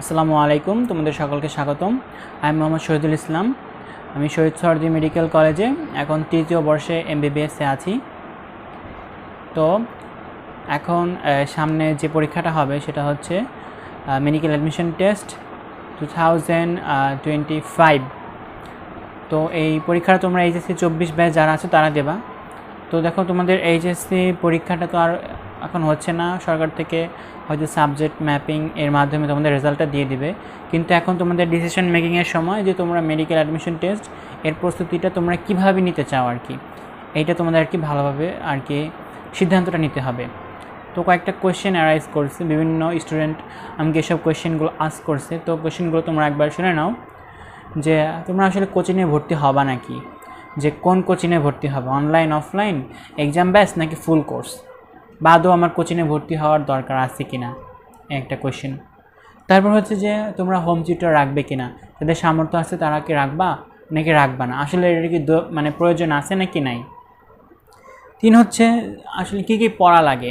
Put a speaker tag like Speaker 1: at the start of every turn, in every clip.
Speaker 1: আসসালামু আলাইকুম, তোমাদের সকলকে স্বাগতম। আমি মোহাম্মদ শহীদুল ইসলাম। আমি শহীদ সোহরাওয়ার্দী মেডিকেল কলেজে এখন তৃতীয় বর্ষে MBBS-এ আছি। তো এখন সামনে যে পরীক্ষাটা হবে সেটা হচ্ছে মেডিকেল অ্যাডমিশন টেস্ট 2025। তো এই পরীক্ষাটা তোমরা HSC 24 ব্যাচ যারা আছে তারা দেবা। তো দেখো, তোমাদের HSC পরীক্ষাটা তো আর এখন হচ্ছে না, সরকার থেকে হয়তো সাবজেক্ট ম্যাপিং এর মাধ্যমে তোমাদের রেজাল্টটা দিয়ে দিবে। কিন্তু এখন তোমাদের ডিসিশন মেকিংয়ের সময় যে তোমরা মেডিকেল অ্যাডমিশন টেস্ট এর প্রস্তুতিটা তোমরা কীভাবে নিতে চাও আর কি, এইটা তোমাদের আর কি ভালোভাবে আর কি সিদ্ধান্তটা নিতে হবে। তো কয়েকটা কোয়েশ্চেন অ্যারাইজ করছে, বিভিন্ন স্টুডেন্ট আমাকে এসব কোয়েশ্চেনগুলো আস্ক করছে। তো কোয়েশ্চেনগুলো তোমরা একবার শুনে নাও যে তোমরা আসলে কোচিংয়ে ভর্তি হবা নাকি, যে কোন কোচিংয়ে ভর্তি হবে, অনলাইন অফলাইন এক্সাম ব্যাচ নাকি ফুল কোর্স, বা আদৌ আমার কোচিংয়ে ভর্তি হওয়ার দরকার আছে কি না, একটা কোয়েশ্চেন। তারপর হচ্ছে যে তোমরা হোম টিউটর রাখবে কি না, যাদের সামর্থ্য আছে তারা কি রাখবা নাকি রাখবা না, আসলে এটা কি মানে প্রয়োজন আছে নাকি নাই। 3 হচ্ছে আসলে কী কী পড়া লাগে।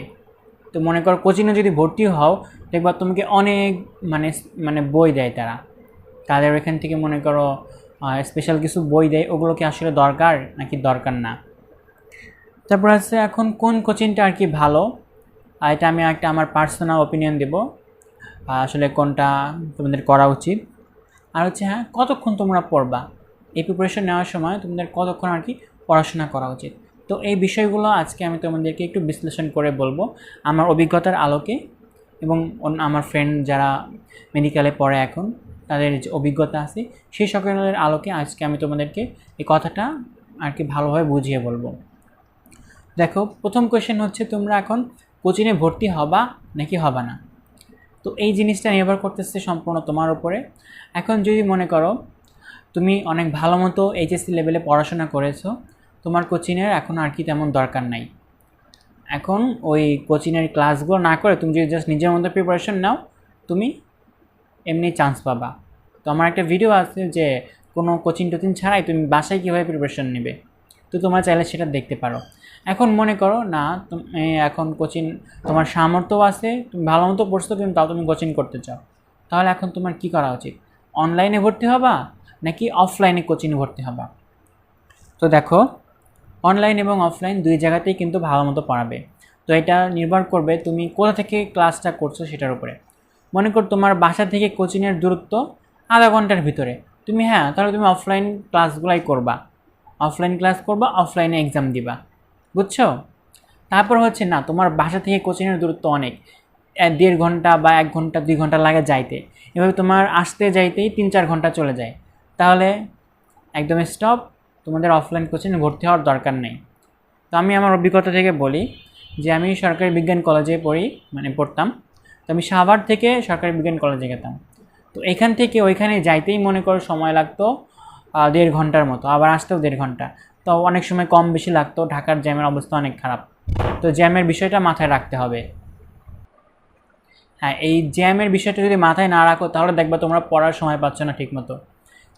Speaker 1: তো মনে করো কোচিংয়ে যদি ভর্তি হও, দেখবা তোমাকে অনেক মানে মানে বই দেয় তারা, তাদের এখান থেকে মনে করো স্পেশাল কিছু বই দেয়, ওগুলো কি আসলে দরকার নাকি দরকার না। তারপর আছে এখন কোন কোচিংটা আর কি ভালো, এটা আমি একটা আমার পার্সোনাল ওপিনিয়ন দেব, আসলে কোনটা তোমাদের করা উচিত। আর হচ্ছে হ্যাঁ, কতক্ষণ তোমরা পড়বা, এই প্রিপারেশন নেওয়ার সময় তোমাদের কতক্ষণ আর কি পড়াশোনা করা উচিত। তো এই বিষয়গুলো আজকে আমি তোমাদেরকে একটু বিশ্লেষণ করে বলবো আমার অভিজ্ঞতার আলোকে, এবং আমার ফ্রেন্ড যারা মেডিকেলে পড়ে এখন তাদের যে অভিজ্ঞতা আছে সেই সকলের আলোকে আজকে আমি তোমাদেরকে এই কথাটা আর কি ভালোভাবে বুঝিয়ে বলবো। দেখো, প্রথম কোয়েশ্চেন হচ্ছে তোমরা এখন কোচিংয়ে ভর্তি হবা নাকি হবা না। তো এই জিনিসটা নির্ভর করতেছে সম্পূর্ণ তোমার উপরে। এখন যদি মনে করো তুমি অনেক ভালো মতো HSC লেভেলে পড়াশোনা করেছো, তোমার কোচিংয়ের এখন আর কি তেমন দরকার নাই, এখন ওই কোচিংয়ের ক্লাসগুলো না করে তুমি যদি জাস্ট নিজের মতো প্রিপারেশন নাও, তুমি এমনি চান্স পাবা। তো আমার একটা ভিডিও আছে যে কোনো কোচিং টোচিং ছাড়াই তুমি বাসায় কীভাবে প্রিপারেশন নেবে, তো তোমরা চাইলে সেটা দেখতে পারো। এখন মনে করো না তুমি এখন কোচিং তোমার সামর্থ্য আছে, তুমি ভালো মতো পড়ছো কিন্তু তাও তুমি কোচিং করতে চাও, তাহলে এখন তোমার কি করা উচিত, অনলাইনে ভর্তি হবা নাকি অফলাইনে কোচিংয়ে ভর্তি হবা। তো দেখো, অনলাইন এবং অফলাইন দুই জায়গাতেই কিন্তু ভালো মতো পড়াবে। তো এটা নির্ভর করবে তুমি কোথা থেকে ক্লাসটা করছো সেটার উপরে। মনে কর তোমার বাসা থেকে কোচিংয়ের দূরত্ব আধা ঘন্টার ভিতরে, তুমি হ্যাঁ তাহলে তুমি অফলাইন ক্লাসগুলাই করবা, অফলাইন ক্লাস করবা, অফলাইনে এক্সাম দিবা, বুঝছো। তারপর হচ্ছে না তোমার বাসা থেকে কোচিংয়ের দূরত্ব অনেক, 1.5 ঘন্টা বা 1 ঘন্টা 2 ঘন্টা লাগে যাইতে, এভাবে তোমার আসতে যাইতেই 3-4 ঘন্টা চলে যায়, তাহলে একদম স্টপ, তোমাদের অফলাইন কোচিংয়ে ভর্তি হওয়ার দরকার নেই। তো আমি আমার অভিজ্ঞতা থেকে বলি যে আমি সরকারি বিজ্ঞান কলেজে পড়তাম। তো আমি সাভার থেকে সরকারি বিজ্ঞান কলেজে যেতাম। তো এখান থেকে ওইখানে যাইতেই মনে করো সময় লাগতো 1.5 ঘন্টার মতো, আবার আসতেও 1.5 ঘন্টা। তো অনেক সময় কম বেশি লাগতো, ঢাকার জ্যামের অবস্থা অনেক খারাপ, তো জ্যামের বিষয়টা মাথায় রাখতে হবে। হ্যাঁ, এই জ্যামের বিষয়টা যদি মাথায় না রাখো তাহলে দেখবা তোমরা পড়ার সময় পাচ্ছ না ঠিক মতো।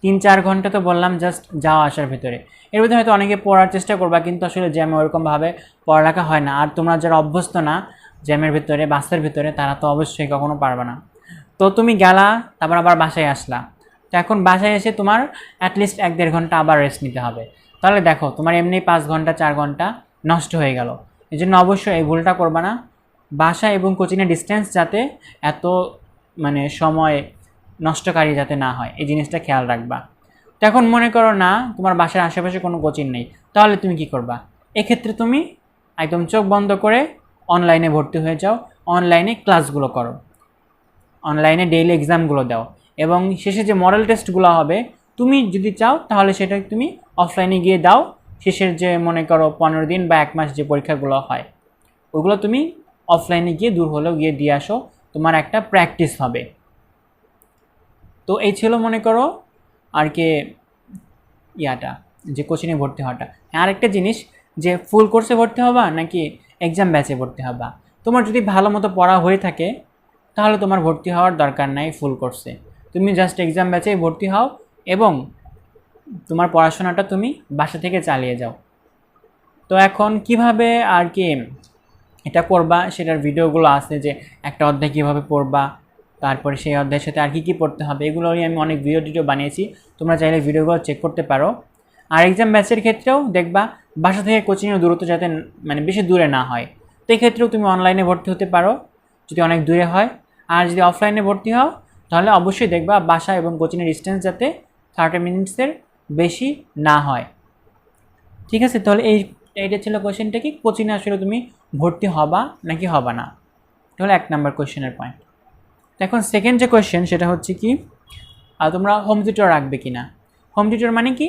Speaker 1: 3-4 ঘন্টা তো বললাম জাস্ট যাওয়া আসার ভিতরে, এর ভিতরে হয়তো অনেকে পড়ার চেষ্টা করবা কিন্তু আসলে জ্যামে ওরকমভাবে পড়ালেখা হয় না। আর তোমরা যারা অভ্যস্ত না জ্যামের ভিতরে বাসের ভিতরে, তারা তো অবশ্যই কখনো পারবে না। তো তুমি গেলা, তারপর আবার বাসায় আসলা, তো এখন বাসায় এসে তোমার অ্যাটলিস্ট 1-1.5 ঘন্টা আবার রেস্ট নিতে হবে। তাহলে দেখো তোমার এমনি 5 ঘন্টা 4 ঘন্টা নষ্ট হয়ে গেল। এই জন্য অবশ্যই এই ভুলটা করবা না, বাসা এবং কোচিংয়ের ডিস্টেন্স যাতে এত মানে সময় নষ্টকারী যাতে না হয়, এই জিনিসটা খেয়াল রাখবা। তো এখন মনে করো না তোমার বাসার আশেপাশে কোনো কোচিং নেই, তাহলে তুমি কি করবা, এক্ষেত্রে তুমি একদম চোখ বন্ধ করে অনলাইনে ভর্তি হয়ে যাও, অনলাইনে ক্লাসগুলো করো, অনলাইনে ডেইলি এক্সামগুলো দাও, এবং শেষে যে মডেল টেস্টগুলো হবে তুমি যদি চাও তাহলে সেটা তুমি অফলাইনে গিয়ে দাও। শেষের যে মনে করো 15 দিন বা 1 মাস যে পরীক্ষাগুলো হয় ওগুলো তুমি অফলাইনে গিয়ে দূর হলেও গিয়ে দিয়ে আসো, তোমার একটা প্র্যাকটিস হবে। তো এই ছিল মনে করো আর কি ইয়াটা, যে কোচিংয়ে ভর্তি হওয়াটা। আরেকটা জিনিস, যে ফুল কোর্সে ভর্তি হবা নাকি এক্সাম ব্যাচে ভর্তি হবা। তোমার যদি ভালো মতো পড়া হয়ে থাকে তাহলে তোমার ভর্তি হওয়ার দরকার নাই ফুল কোর্সে, তুমি জাস্ট এক্সাম ব্যাচেই ভর্তি হও এবং তোমার পড়াশোনাটা তুমি বাসা থেকে চালিয়ে যাও। তো এখন কিভাবে আর কি এটা করবা সেটার ভিডিওগুলো আছে, যে একটা অধ্যায় কীভাবে পড়বা, তারপরে সেই অধ্যায়ের সাথে আর কি পড়তে হবে, এগুলো নিয়ে আমি অনেক ভিডিও বানিয়েছি, তোমরা চাইলে ভিডিওগুলো চেক করতে পারো। আর এক্সাম ব্যাচের ক্ষেত্রেও দেখবা বাসা থেকে কোচিংয়ের দূরত্ব যাতে মানে বেশি দূরে না হয়, তো এক্ষেত্রেও তুমি অনলাইনে ভর্তি হতে পারো যদি অনেক দূরে হয়। আর যদি অফলাইনে ভর্তি হও তাহলে অবশ্যই দেখবা বাসা এবং কোচিংয়ের ডিস্টেন্স যাতে 30 মিনিটসের বেশি না হয়। ঠিক আছে, তাহলে এইটা ছিল কোয়েশ্চেনটা কি, কোচিংয়ে আসলে তুমি ভর্তি হবা নাকি হবা না, তাহলে 1 নাম্বার কোয়েশ্চেনের পয়েন্ট। এখন সেকেন্ড যে কোয়েশ্চেন সেটা হচ্ছে কি তোমরা হোম টিউটর রাখবে কি না। হোম টিউটর মানে কি,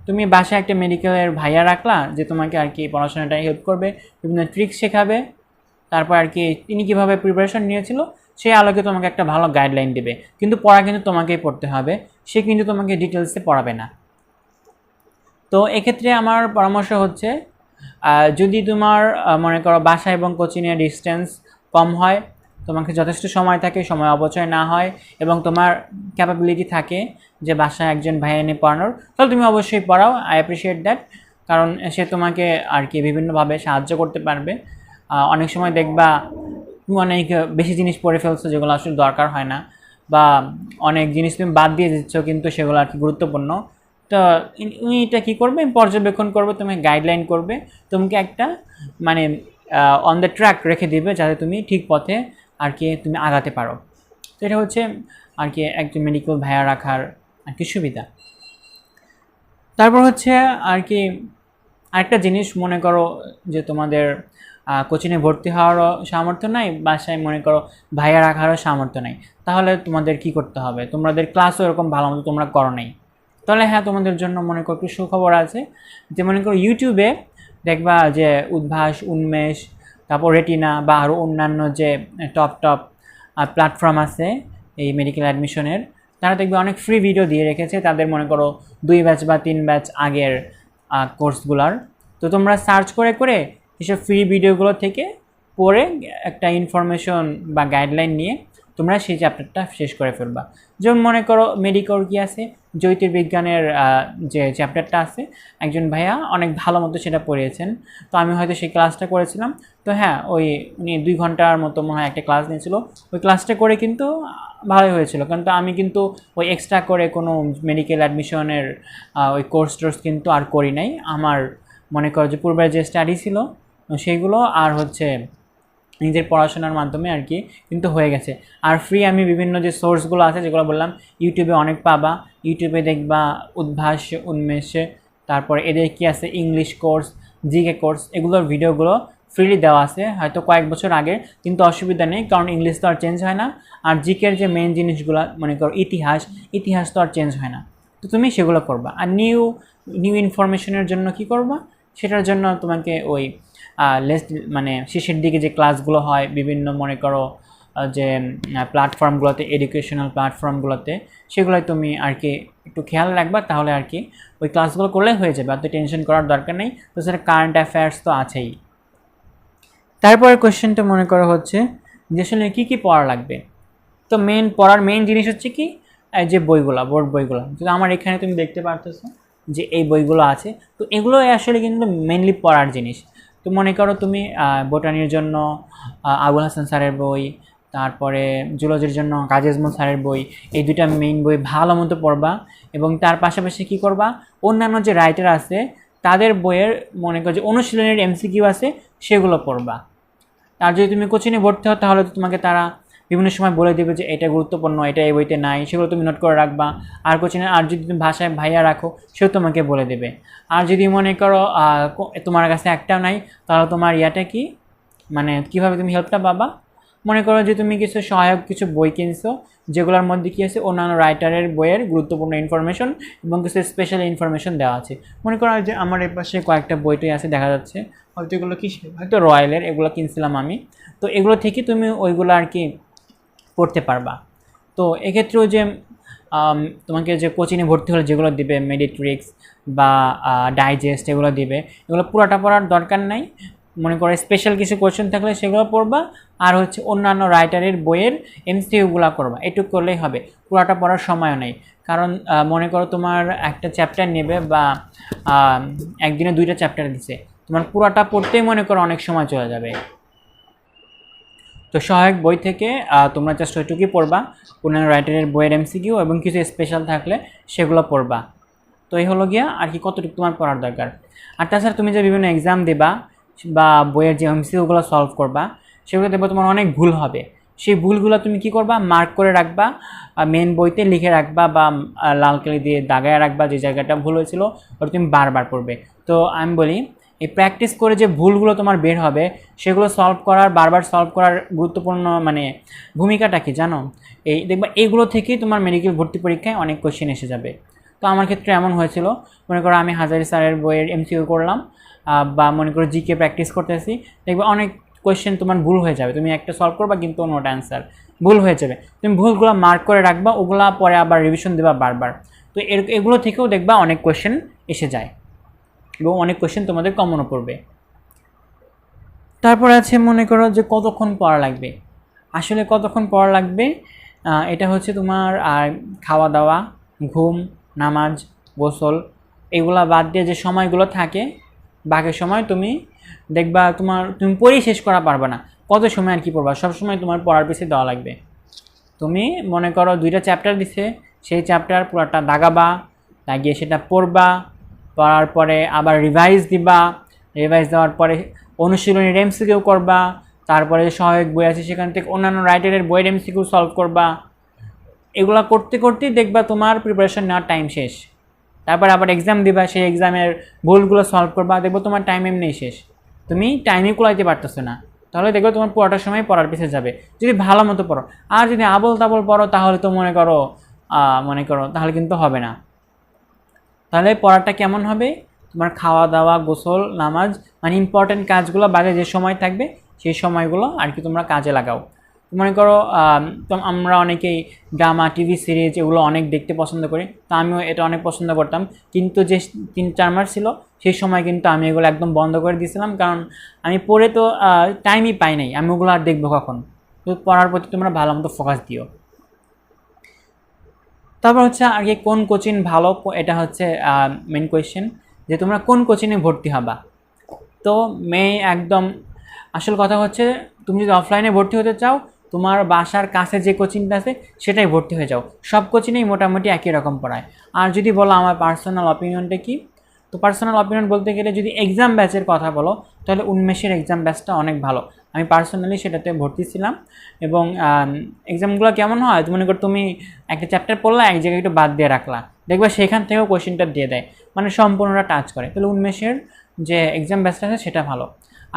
Speaker 1: তুমি বাসায় একটা মেডিকেলের ভাইয়া রাখলা যে তোমাকে আর কি পড়াশোনাটা হেল্প করবে, বিভিন্ন ট্রিক্স শেখাবে, তারপর আর কি তিনি কীভাবে প্রিপারেশন নিয়েছিল সেই আলোকে তোমাকে একটা ভালো গাইডলাইন দেবে, কিন্তু পড়া কিন্তু তোমাকেই পড়তে হবে, সে কিন্তু তোমাকে ডিটেলসে পড়াবে না। তো এক্ষেত্রে আমার পরামর্শ হচ্ছে যদি তোমার মনে করো বাসা এবং কোচিংয়ের ডিস্টেন্স কম হয়, তোমাকে যথেষ্ট সময় থাকে, সময় অপচয় না হয় এবং তোমার ক্যাপাবিলিটি থাকে যে বাসায় একজন ভাই এনে পড়ানোর, তাহলে তুমি অবশ্যই পড়াও। আই অ্যাপ্রিসিয়েট দ্যাট, কারণ সে তোমাকে আর কি বিভিন্নভাবে সাহায্য করতে পারবে। অনেক সময় দেখবা তুমি অনেক বেশি জিনিস পড়ে ফেলছো যেগুলো আসলে দরকার হয় না, বা অনেক জিনিস তুমি বাদ দিয়ে দিচ্ছ কিন্তু সেগুলো আর কি গুরুত্বপূর্ণ। তো উনি এটা কী করবে, পর্যবেক্ষণ করবে, তোমাকে গাইডলাইন করবে, তোমাকে একটা মানে অন দ্য ট্র্যাক রেখে দিবে যাতে তুমি ঠিক পথে আর কি তুমি আগাতে পারো। তো এটা হচ্ছে আর কি একজন মেডিকেল ভাইয়া রাখার আর কি সুবিধা। তারপর হচ্ছে আর কি আরেকটা জিনিস, মনে করো যে তোমাদের কোচিংয়ে ভর্তি হওয়ারও সামর্থ্য নাই, বাসায় মনে করো ভাইয়া রাখারও সামর্থ্য নাই, তাহলে তোমাদের কি করতে হবে, তোমাদের ক্লাসও এরকম ভালো মতো তোমরা করো নাই, তাহলে হ্যাঁ তোমাদের জন্য মনে করো একটু সুখবর আছে, যে মনে করো ইউটিউবে দেখবা যে উদ্ভাস, উন্মেষ, তারপর রেটিনা বা আরও অন্যান্য যে টপ প্ল্যাটফর্ম আছে এই মেডিকেল অ্যাডমিশনের, তারা দেখবে অনেক ফ্রি ভিডিও দিয়ে রেখেছে তাদের মনে করো 2 ব্যাচ বা 3 ব্যাচ আগের কোর্সগুলার। তো তোমরা সার্চ করে করে এসব ফ্রি ভিডিওগুলো থেকে পড়ে একটা ইনফরমেশন বা গাইডলাইন নিয়ে তোমরা সেই চ্যাপ্টারটা শেষ করে ফেলবা। যেমন মনে করো মেডিকোর কি আছে, জ্যোতির্বিজ্ঞানের যে চ্যাপ্টারটা আছে, একজন ভাইয়া অনেক ভালো মতো সেটা পড়িয়েছেন, তো আমি হয়তো সেই ক্লাসটা করেছিলাম। তো হ্যাঁ, উনি 2 ঘন্টার মতো মনে হয় একটা ক্লাস নিয়েছিল, ওই ক্লাসটা করে কিন্তু ভালোই হয়েছিল, কিন্তু আমি কিন্তু ওই এক্সট্রা করে কোনো মেডিকেল অ্যাডমিশনের ওই কোর্স কিন্তু আর করি নাই। আমার মনে করো যে পূর্বের যে স্টাডি ছিল সেইগুলো আর হচ্ছে নিজের পড়াশোনার মাধ্যমে আর কি কিন্তু হয়ে গেছে। আর ফ্রি আমি বিভিন্ন যে সোর্সগুলো আছে যেগুলো বললাম ইউটিউবে অনেক পাবা, ইউটিউবে দেখবা উদ্ভাস, উন্মেষে, তারপরে এদের কি আছে ইংলিশ কোর্স, জিকে কোর্স, এগুলোর ভিডিওগুলো ফ্রিলি দেওয়া আছে, হয়তো কয়েক বছর আগে, কিন্তু অসুবিধা নেই কারণ ইংলিশ তো আর চেঞ্জ হয় না। আর জিকের যে মেন জিনিসগুলো মনে করো ইতিহাস তো আর চেঞ্জ হয় না, তো তুমি সেগুলো করবা। আর নিউ ইনফরমেশনের জন্য কি করবা, সেটার জন্য তোমাকে ওই মানে শেষের দিকে যে ক্লাসগুলো হয় বিভিন্ন মনে করো যে প্ল্যাটফর্মগুলোতে, এডুকেশনাল প্ল্যাটফর্মগুলোতে, সেগুলোই তুমি আর কি একটু খেয়াল রাখবা, তাহলে আর কি ওই ক্লাসগুলো করলেই হয়ে যাবে, আর তো টেনশন করার দরকার নেই। তো সেটা কারেন্ট অ্যাফেয়ার্স তো আছেই। তারপরে কোয়েশ্চেনটা মনে করো হচ্ছে যে আসলে কী পড়া লাগবে। তো পড়ার মেইন জিনিস হচ্ছে কি, যে বইগুলো, বোর্ড বইগুলো, কিন্তু আমার এখানে তুমি দেখতে পারতেছো যে এই বইগুলো আছে, তো এগুলো আসলে কিন্তু মেইনলি পড়ার জিনিস। তো মনে করো তুমি বোটানির জন্য আবুল হাসান স্যারের বই, তারপরে জুলজির জন্য কাজী আজমল স্যারের বই, এই 2টা মেইন বই ভালো মতো পড়বা, এবং তার পাশাপাশি কী করবা, অন্যান্য যে রাইটার আছে তাদের বইয়ের মনে করো যে অনুশীলনের এমসিকিউ আছে সেগুলো পড়বা। আর যদি তুমি কোচিংয়ে ভর্তি হও তাহলে তো তোমাকে তারা বিভিন্ন সময় বলে দেবে যে এটা গুরুত্বপূর্ণ, এটা এই বইতে নাই, সেগুলো তুমি নোট করে রাখবা। আর কোচিংয়ে আর যদি তুমি ভাষায় ভাইয়া রাখো সেও তোমাকে বলে দেবে। আর যদি মনে করো তোমার কাছে একটাও নাই, তাহলে তোমার ইয়াটা কি, মানে কীভাবে তুমি হেল্পটা পাবা, মনে করো যে তুমি কিছু সহায়ক কিছু বই কিনছো যেগুলোর মধ্যে কী আছে অন্যান্য রাইটারের বইয়ের গুরুত্বপূর্ণ ইনফরমেশন এবং কিছু স্পেশাল ইনফরমেশন দেওয়া আছে। মনে করো যে আমার এই পাশে কয়েকটা বইটাই আছে দেখা যাচ্ছে, হয়তো এগুলো কি হয়তো রয়্যালের, এগুলো কিনছিলাম আমি, তো এগুলো থেকে তুমি ওইগুলো আর কি পড়তে পারবা। তো এক্ষেত্রেও যে তোমাকে যে কোচিংয়ে ভর্তি হলে যেগুলো দিবে মেডিট্রিক্স বা ডাইজেস্ট এগুলো দিবে, এগুলো পুরোটা পড়ার দরকার নাই। মনে করো স্পেশাল কিছু কোয়েশ্চেন থাকলে সেগুলো পড়বা, আর হচ্ছে অন্যান্য রাইটারের বইয়ের এমসিকিউগুলো করবা, এটুকু করলেই হবে, পুরোটা পড়ার সময়ও নেই। কারণ মনে করো তোমার একটা চ্যাপ্টার নেবে বা একদিনে 2টা চ্যাপ্টার দিছে, তোমার পুরোটা পড়তেই মনে করো অনেক সময় চলে যাবে। তো তো সহায়ক বই থেকে তোমরা জাস্ট ওইটুকুই পড়বা, পূর্ণাঙ্গ রাইটারের বইয়ের এমসিকিউ এবং কিছু স্পেশাল থাকলে সেগুলো পড়বা। তো এই হলো গিয়া আর কি কতটুকু তোমার পড়ার দরকার। আর তাছাড়া তুমি যে বিভিন্ন এক্সাম দেবা বা বইয়ের যে এমসিকিউগুলো সলভ করবা সেগুলো দেখবা তোমার অনেক ভুল হবে। সেই ভুলগুলো তুমি কি করবা, মার্ক করে রাখবা, মেন বইতে লিখে রাখবা বা লাল কালি দিয়ে দাগায় রাখবা যে জায়গাটা ভুল হয়েছিল, ওটা তুমি বারবার পড়বে। তো আমি বলি এই প্র্যাকটিস করে যে ভুলগুলো তোমার বের হবে সেগুলো সলভ করার, বারবার সলভ করার গুরুত্বপূর্ণ মানে ভূমিকাটা কি জানো? এই দেখবা এইগুলো থেকেই তোমার মেডিকেল ভর্তি পরীক্ষায় অনেক কোশ্চেন এসে যাবে। তো আমার ক্ষেত্রে এমন হয়েছিল, মনে করো আমি হাজারি স্যারের বইয়ের এমসিকিউ করলাম বা মনে করো জিকে প্র্যাকটিস করতেছি, দেখবে অনেক কোয়েশ্চেন তোমার ভুল হয়ে যাবে, তুমি একটা সলভ করবা কিন্তু অন্যটা অ্যান্সার ভুল হয়ে যাবে। তুমি ভুলগুলো মার্ক করে রাখবা, ওগুলা পরে আবার রিভিশন দেবা বারবার। তো এগুলো থেকেও দেখবা অনেক কোয়েশ্চেন এসে যায় এবং অনেক কোয়েশ্চেন তোমাদের কমনও পড়বে। তারপর আছে মনে করো যে কতক্ষণ পড়া লাগবে। আসলে কতক্ষণ পড়া লাগবে এটা হচ্ছে তোমার খাওয়া দাওয়া, ঘুম, নামাজ, গোসল এগুলা বাদ দিয়ে যে সময়গুলো থাকে বাকি সময় তুমি দেখবা তুমি পড়েই শেষ করা পারবে না। কত সময় আর কি পড়বা, সব সময় তোমার পড়ার পিছিয়ে দেওয়া লাগবে। তুমি মনে করো 2টা চ্যাপ্টার দিছে, সেই চ্যাপ্টার পুরোটা দাগাবা, দাগিয়ে সেটা পড়বা, পড়ার পরে আবার রিভাইজ দিবা, রিভাইজ দেওয়ার পরে অনুশীলনীর এমসিকিউ করবা, তারপরে সহায়ক বই আছে সেখান থেকে অন্যান্য রাইটারের বইয়ের এমসিকিউ সলভ করবা। এগুলো করতে করতেই দেখবা তোমার প্রিপারেশন নেওয়ার টাইম শেষ। তারপর আবার এক্সাম দিবা, সেই এক্সামের ভুলগুলো সলভ করবা, দেখবো তোমার টাইম এমনিই শেষ, তুমি টাইমই কুলাইতে পারতেছো না। তাহলে দেখবে তোমার পুরোটার সময় পড়ার পিছিয়ে যাবে যদি ভালো মতো পড়ো। আর যদি আবল তাবল পড়ো তাহলে তো মনে করো তাহলে কিন্তু হবে না। তাহলে পড়াটা কেমন হবে, তোমার খাওয়া দাওয়া, গোসল, নামাজ মানে ইম্পর্টেন্ট কাজগুলো বাদে যে সময় থাকবে সেই সময়গুলো আর কি তোমরা কাজে লাগাও। মনে করো আমরা অনেকেই ড্রামা, টিভি সিরিজ এগুলো অনেক দেখতে পছন্দ করি, তো আমিও এটা অনেক পছন্দ করতাম। কিন্তু যে 3-4 মাস ছিল সেই সময় কিন্তু আমি এগুলো একদম বন্ধ করে দিয়েছিলাম, কারণ আমি পড়ে তো টাইমই পাই নাই, আমি ওগুলো আর দেখবো কখন। তো পড়ার প্রতি তোমরা ভালো মতো ফোকাস দিও। তারপর হচ্ছে আর কি কোন কোচিং ভালো, এটা হচ্ছে মেন কোয়েশ্চেন যে তোমরা কোন কোচিংয়ে ভর্তি হবা। তো একদম আসল কথা হচ্ছে তুমি যদি অফলাইনে ভর্তি হতে চাও তোমার বাসার কাছে যে কোচিংটা আছে সেটাই ভর্তি হয়ে যাও, সব কোচিংয়েই মোটামুটি একই রকম পড়ায়। আর যদি বলো আমার পার্সোনাল অপিনিয়নটা কি, তো পার্সোনাল অপিনিয়ন বলতে গেলে যদি এক্সাম ব্যাচের কথা বলো তাহলে উন্মেষের এক্সাম ব্যাচটা অনেক ভালো। আমি পার্সোনালি সেটাতে ভর্তি ছিলাম এবং এক্সামগুলো কেমন হয়, মনে করো তুমি একটা চ্যাপ্টার পড়লা, এক জায়গায় একটু বাদ দিয়ে রাখলা, দেখবা সেখান থেকেও কোয়েশ্চেনটা দিয়ে দেয়, মানে সম্পূর্ণটা টাচ করে। তাহলে উন্মেষের যে এক্সাম ব্যাচটা আছে সেটা ভালো।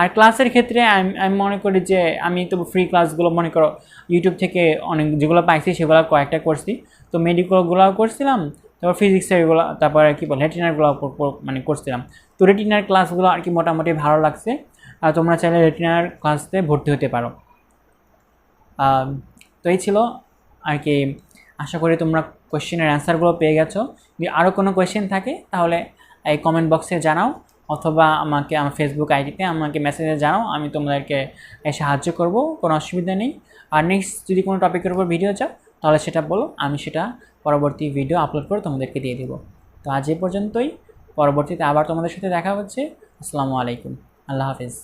Speaker 1: আর ক্লাসের ক্ষেত্রে আমি মনে করি যে আমি তো ফ্রি ক্লাসগুলো মনে করো ইউটিউব থেকে অনেক যেগুলো পাইছি সেগুলো কয়েকটা করছি, তো মেডিকেলগুলোও করছিলাম, তারপর ফিজিক্সের এগুলো, তারপরে কি বল রেটিনারগুলো মানে করছিলাম। তো রেটিনার ক্লাসগুলো আর কি মোটামুটি ভালো লাগছে, আর তোমরা চাইলে রেটিনার ক্লাসে ভর্তি হতে পারো। তো এই ছিল আর কি, আশা করি তোমরা কোয়েশ্চেনের অ্যান্সারগুলো পেয়ে গেছো। যদি আরও কোনো কোয়েশ্চেন থাকে তাহলে এই কমেন্ট বক্সে জানাও, অথবা আমাকে আমার ফেসবুক আইডিতে আমাকে মেসেজে জানাও, আমি তোমাদেরকে সাহায্য করব, কোনো অসুবিধা নেই। আর নেক্সট যদি কোনো টপিকের উপর ভিডিও চাও তাহলে সেটা বলো, আমি সেটা পরবর্তী ভিডিও আপলোড করে তোমাদেরকে দিয়ে দেবো। তো আজ এই পর্যন্তই, পরবর্তীতে আবার তোমাদের সাথে দেখা হচ্ছে। আসসালামু আলাইকুম, আল্লাহ হাফেজ।